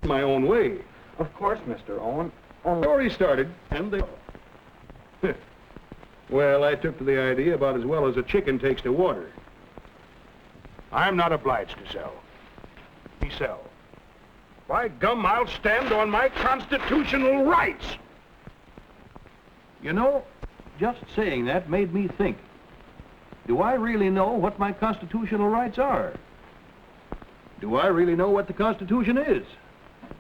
my own way. Of course, Mr. Owen. Story started, and they... Well, I took to the idea about as well as a chicken takes to water. I'm not obliged to sell. We sell. By gum, I'll stand on my constitutional rights. You know, just saying that made me think. Do I really know what my constitutional rights are? Do I really know what the Constitution is?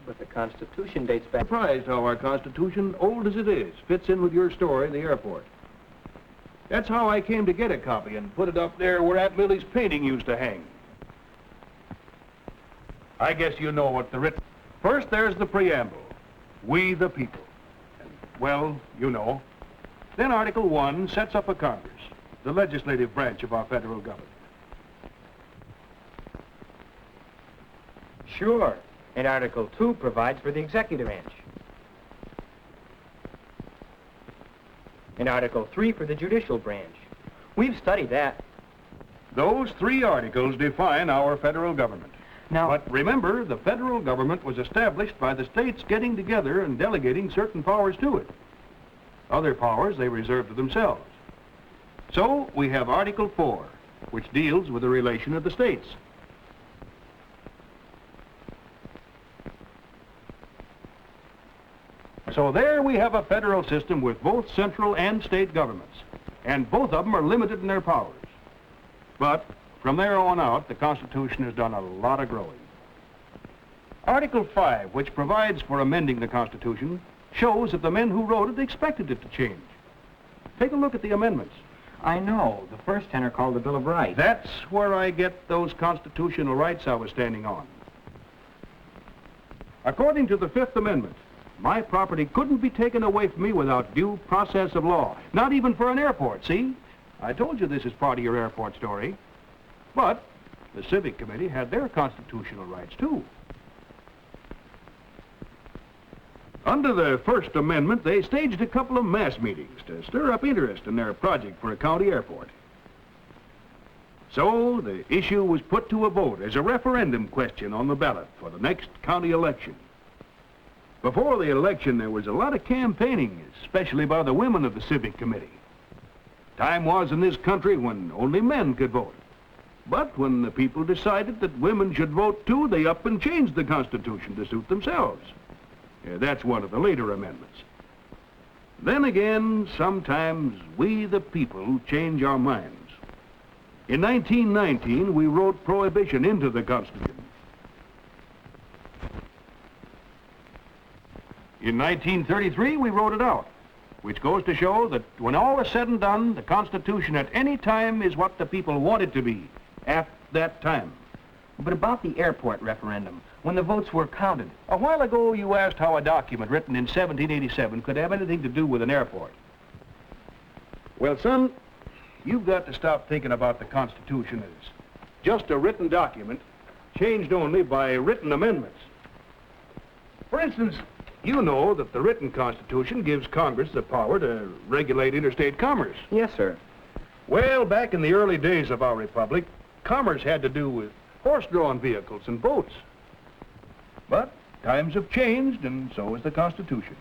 But the Constitution dates back... Surprised how our Constitution, old as it is, fits in with your story, the airport. That's how I came to get a copy and put it up there where Aunt Lily's painting used to hang. I guess you know what the written... First, there's the preamble. We the people. And, well, you know. Then Article 1 sets up a Congress, the legislative branch of our federal government. Sure. And Article 2 provides for the executive branch. And Article 3 for the judicial branch. We've studied that. Those 3 articles define our federal government. Now... But remember, the federal government was established by the states getting together and delegating certain powers to it. Other powers they reserve to themselves. So we have Article 4, which deals with the relation of the states. So there we have a federal system with both central and state governments, and both of them are limited in their powers. But from there on out, the Constitution has done a lot of growing. Article 5, which provides for amending the Constitution, shows that the men who wrote it expected it to change. Take a look at the amendments. I know. The first 10 are called the Bill of Rights. That's where I get those constitutional rights I was standing on. According to the Fifth Amendment, my property couldn't be taken away from me without due process of law. Not even for an airport, see? I told you this is part of your airport story. But the Civic Committee had their constitutional rights, too. Under the First Amendment, they staged a couple of mass meetings to stir up interest in their project for a county airport. So the issue was put to a vote as a referendum question on the ballot for the next county election. Before the election, there was a lot of campaigning, especially by the women of the Civic Committee. Time was in this country when only men could vote. But when the people decided that women should vote too, they up and changed the Constitution to suit themselves. That's one of the later amendments. Then again, sometimes we the people change our minds. In 1919, we wrote prohibition into the Constitution. In 1933, we wrote it out, which goes to show that when all is said and done, the Constitution at any time is what the people want it to be at that time. But about the airport referendum, when the votes were counted... A while ago, you asked how a document written in 1787 could have anything to do with an airport. Well, son, you've got to stop thinking about the Constitution as just a written document, changed only by written amendments. For instance, you know that the written Constitution gives Congress the power to regulate interstate commerce. Yes, sir. Well, back in the early days of our republic, commerce had to do with horse-drawn vehicles and boats. But times have changed, and so has the Constitution.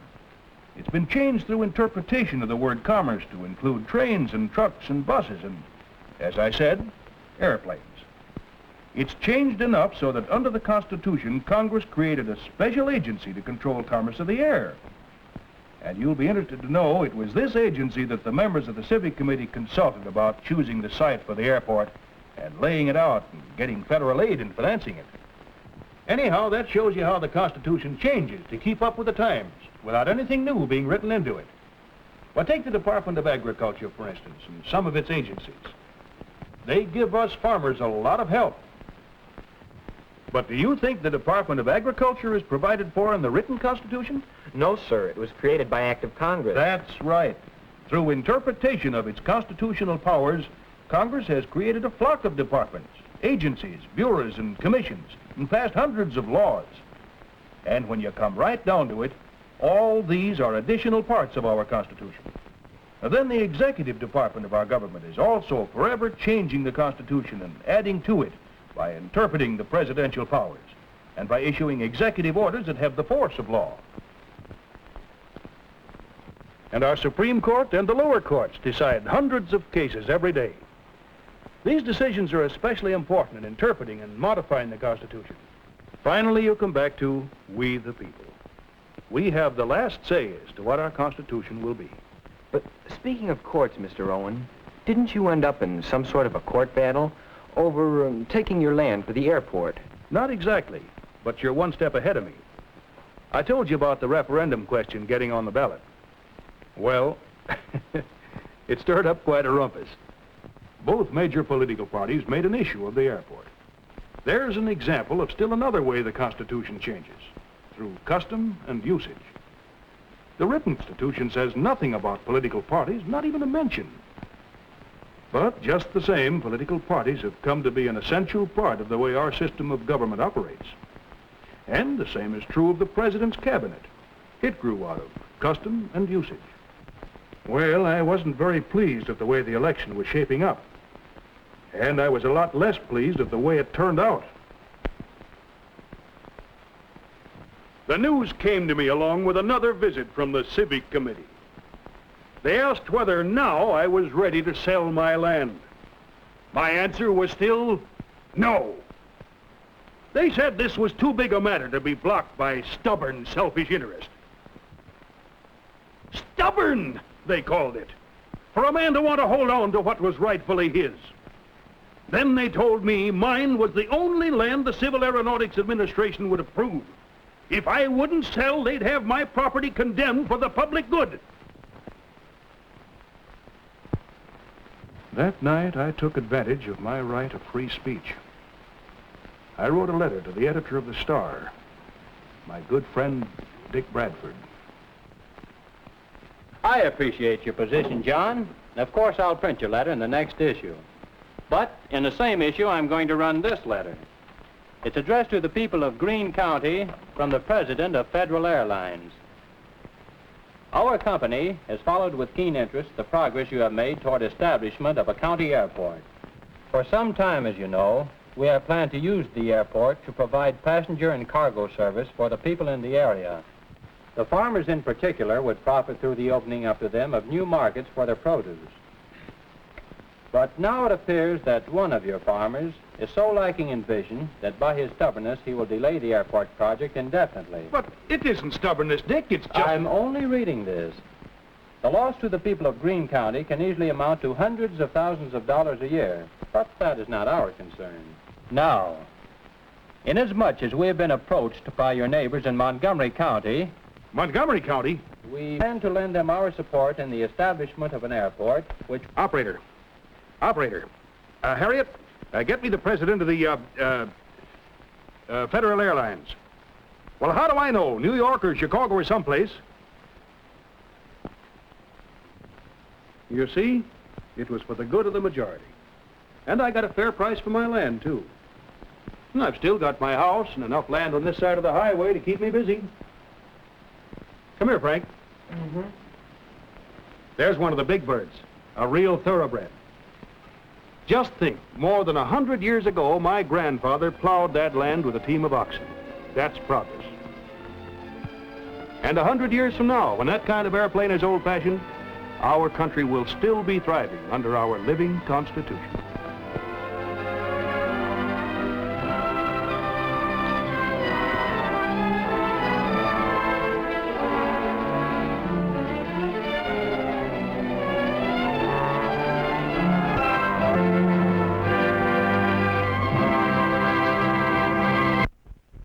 It's been changed through interpretation of the word commerce to include trains and trucks and buses and, as I said, airplanes. It's changed enough so that under the Constitution, Congress created a special agency to control commerce of the air. And you'll be interested to know it was this agency that the members of the Civic Committee consulted about choosing the site for the airport and laying it out and getting federal aid in financing it. Anyhow, that shows you how the Constitution changes to keep up with the times without anything new being written into it. Well, take the Department of Agriculture, for instance, and some of its agencies. They give us farmers a lot of help. But do you think the Department of Agriculture is provided for in the written Constitution? No, sir. It was created by act of Congress. That's right. Through interpretation of its constitutional powers, Congress has created a flock of departments, agencies, bureaus, and commissions, and passed hundreds of laws. And when you come right down to it, all these are additional parts of our Constitution. And then the executive department of our government is also forever changing the Constitution and adding to it by interpreting the presidential powers. and by issuing executive orders that have the force of law. And our Supreme Court and the lower courts decide hundreds of cases every day. These decisions are especially important in interpreting and modifying the Constitution. Finally, you come back to we the people. We have the last say as to what our Constitution will be. But speaking of courts, Mr. Owen, didn't you end up in some sort of a court battle over taking your land for the airport? Not exactly, but you're one step ahead of me. I told you about the referendum question getting on the ballot. Well, it stirred up quite a rumpus. Both major political parties made an issue of the airport. There's an example of still another way the Constitution changes, through custom and usage. The written Constitution says nothing about political parties, not even a mention. But just the same, political parties have come to be an essential part of the way our system of government operates. And the same is true of the President's cabinet. It grew out of custom and usage. Well, I wasn't very pleased with the way the election was shaping up. And I was a lot less pleased with the way it turned out. The news came to me along with another visit from the Civic Committee. They asked whether now I was ready to sell my land. My answer was still no. They said this was too big a matter to be blocked by stubborn, selfish interest. Stubborn, they called it, for a man to want to hold on to what was rightfully his. Then they told me mine was the only land the Civil Aeronautics Administration would approve. If I wouldn't sell, they'd have my property condemned for the public good. That night, I took advantage of my right of free speech. I wrote a letter to the editor of the Star, my good friend, Dick Bradford. I appreciate your position, John. Of course, I'll print your letter in the next issue. But in the same issue, I'm going to run this letter. It's addressed to the people of Greene County from the president of Federal Airlines. Our company has followed with keen interest the progress you have made toward establishment of a county airport. For some time, as you know, we have planned to use the airport to provide passenger and cargo service for the people in the area. The farmers in particular would profit through the opening up to them of new markets for their produce. But now it appears that one of your farmers is so lacking in vision that by his stubbornness he will delay the airport project indefinitely. But it isn't stubbornness, Dick, it's just... I'm only reading this. The loss to the people of Greene County can easily amount to hundreds of thousands of dollars a year, but that is not our concern. Now, inasmuch as we have been approached by your neighbors in Montgomery County... Montgomery County? We plan to lend them our support in the establishment of an airport, which... Operator. Harriet, get me the president of the, Federal Airlines. Well, how do I know? New York or Chicago or someplace? You see, it was for the good of the majority. And I got a fair price for my land, too. And I've still got my house and enough land on this side of the highway to keep me busy. Come here, Frank. Mm-hmm. There's one of the big birds, a real thoroughbred. Just think, more than 100 years ago, my grandfather plowed that land with a team of oxen. That's progress. And 100 years from now, when that kind of airplane is old-fashioned, our country will still be thriving under our living Constitution.